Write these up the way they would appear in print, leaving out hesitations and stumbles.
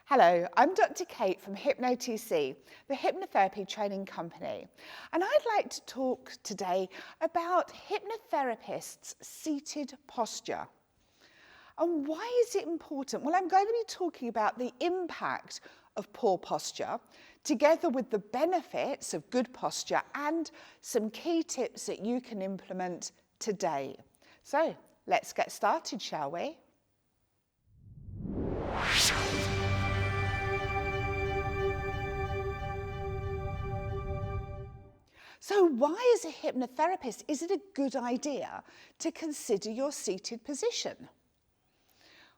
Hello, I'm Dr. Kate from HypnoTC, the Hypnotherapy Training Company, and I'd like to talk today about hypnotherapists' seated posture. And why is it important? Well, I'm going to be talking about the impact of poor posture, together with the benefits of good posture and some key tips that you can implement today. So, let's get started, shall we? So why, as a hypnotherapist, is it a good idea to consider your seated position?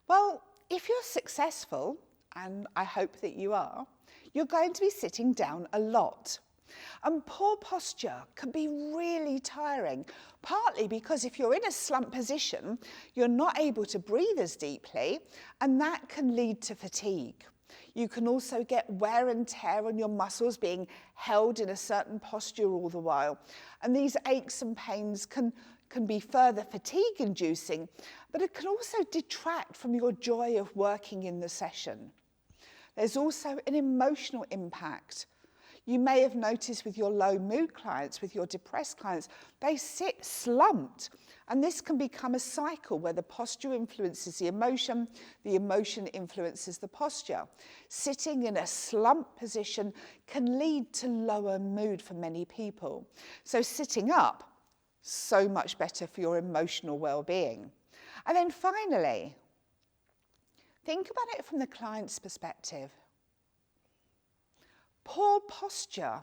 Well, if you're successful, and I hope that you are, you're going to be sitting down a lot. And poor posture can be really tiring, partly because if you're in a slumped position, you're not able to breathe as deeply, and that can lead to fatigue. You can also get wear and tear on your muscles being held in a certain posture all the while. And these aches and pains can be further fatigue-inducing, but it can also detract from your joy of working in the session. There's also an emotional impact. You may have noticed with your low mood clients, with your depressed clients, they sit slumped. And this can become a cycle where the posture influences the emotion influences the posture. Sitting in a slumped position can lead to lower mood for many people. So sitting up, so much better for your emotional well-being. And then finally, think about it from the client's perspective. Poor posture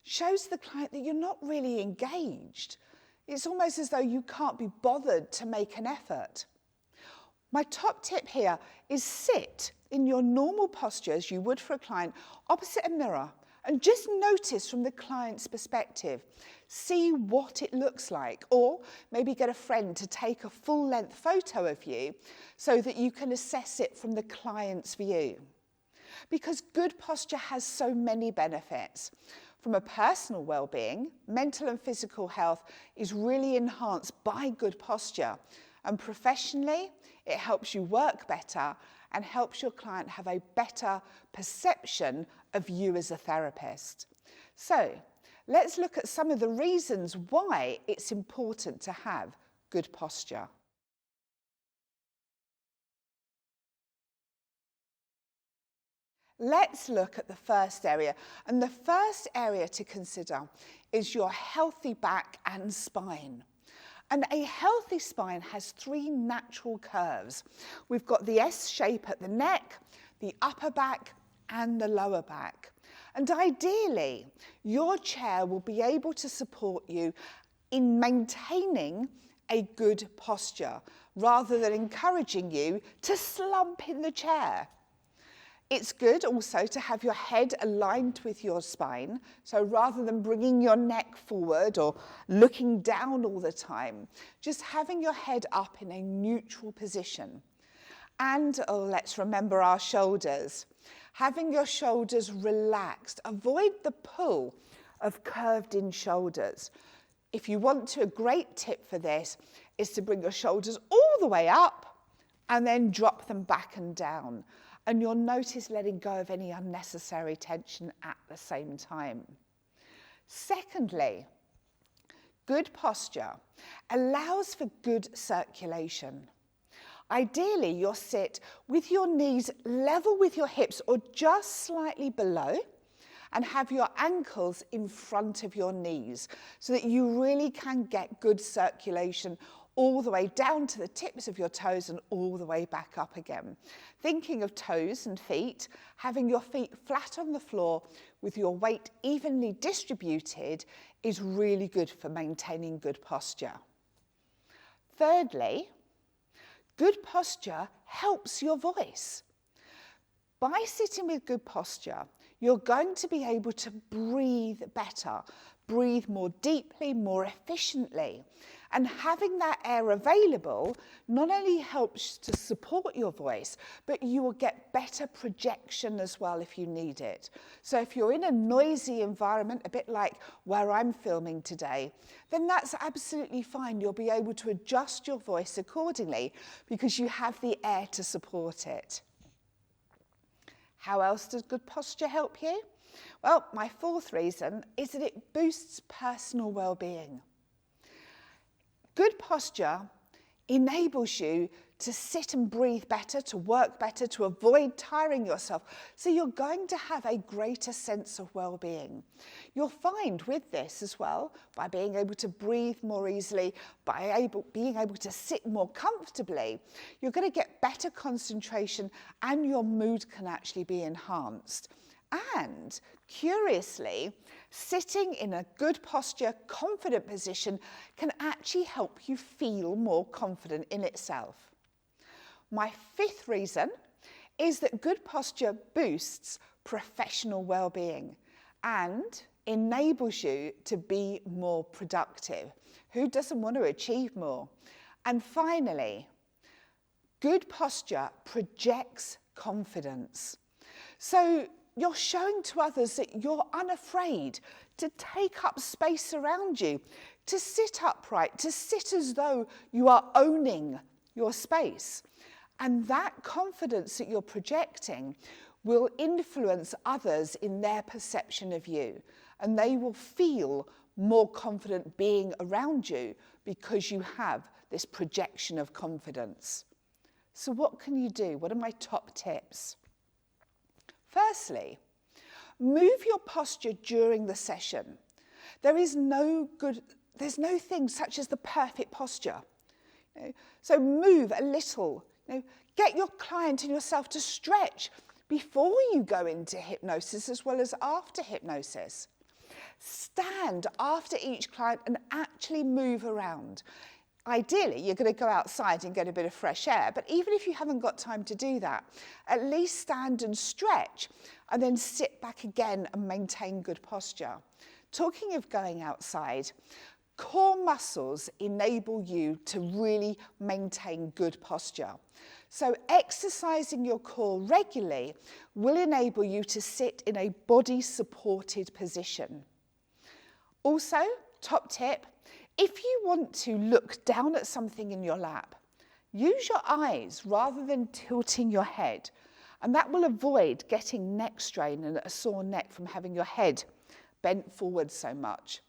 shows the client that you're not really engaged. It's almost as though you can't be bothered to make an effort. My top tip here is sit in your normal posture as you would for a client opposite a mirror and just notice from the client's perspective. See what it looks like, or maybe get a friend to take a full-length photo of you so that you can assess it from the client's view. Because good posture has so many benefits. From a personal well-being, mental and physical health is really enhanced by good posture. And professionally, it helps you work better and helps your client have a better perception of you as a therapist. So, let's look at some of the reasons why it's important to have good posture. Let's look at the first area, and the first area to consider is your healthy back and spine. And a healthy spine has three natural curves. We've got the S shape at the neck, the upper back, and the lower back. And ideally, your chair will be able to support you in maintaining a good posture, rather than encouraging you to slump in the chair. It's good also to have your head aligned with your spine. So rather than bringing your neck forward or looking down all the time, just having your head up in a neutral position. And let's remember our shoulders. Having your shoulders relaxed. Avoid the pull of curved in shoulders. If you want to, a great tip for this is to bring your shoulders all the way up and then drop them back and down. And you'll notice letting go of any unnecessary tension at the same time. Secondly, good posture allows for good circulation. Ideally, you'll sit with your knees level with your hips or just slightly below, and have your ankles in front of your knees so that you really can get good circulation all the way down to the tips of your toes and all the way back up again. Thinking of toes and feet, having your feet flat on the floor with your weight evenly distributed is really good for maintaining good posture. Thirdly, good posture helps your voice. By sitting with good posture, you're going to be able to breathe better, breathe more deeply, more efficiently. And having that air available not only helps to support your voice, but you will get better projection as well if you need it. So if you're in a noisy environment, a bit like where I'm filming today, then that's absolutely fine. You'll be able to adjust your voice accordingly because you have the air to support it. How else does good posture help you? Well, my fourth reason is that it boosts personal well-being. Good posture enables you to sit and breathe better, to work better, to avoid tiring yourself. So you're going to have a greater sense of well-being. You'll find with this as well, by being able to breathe more easily, being able to sit more comfortably, you're going to get better concentration and your mood can actually be enhanced. And curiously, sitting in a good posture, confident position can actually help you feel more confident in itself. My fifth reason is that good posture boosts professional well-being and enables you to be more productive. Who doesn't want to achieve more? And finally, good posture projects confidence. So you're showing to others that you're unafraid to take up space around you, to sit upright, to sit as though you are owning your space. And that confidence that you're projecting will influence others in their perception of you. And they will feel more confident being around you because you have this projection of confidence. So what can you do? What are my top tips? Firstly, move your posture during the session. There's no thing such as the perfect posture. So move a little. Get your client and yourself to stretch before you go into hypnosis as well as after hypnosis. Stand after each client and actually move around. Ideally, you're going to go outside and get a bit of fresh air, but even if you haven't got time to do that, at least stand and stretch and then sit back again and maintain good posture. Talking of going outside, core muscles enable you to really maintain good posture. So exercising your core regularly will enable you to sit in a body-supported position. Also, top tip, if you want to look down at something in your lap, use your eyes rather than tilting your head, and that will avoid getting neck strain and a sore neck from having your head bent forward so much.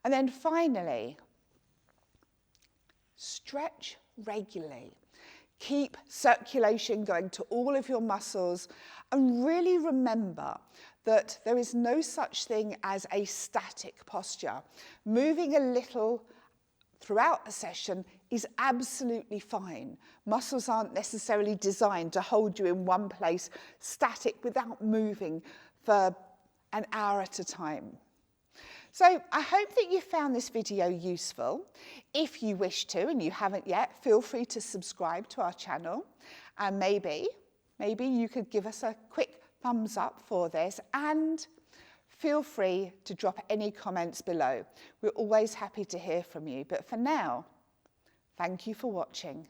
And then finally, stretch regularly. Keep circulation going to all of your muscles and really remember that there is no such thing as a static posture. Moving a little throughout a session is absolutely fine. Muscles aren't necessarily designed to hold you in one place static without moving for an hour at a time. So I hope that you found this video useful. If you wish to, and you haven't yet, feel free to subscribe to our channel. And maybe you could give us a quick thumbs up for this, and feel free to drop any comments below. We're always happy to hear from you. But for now, thank you for watching.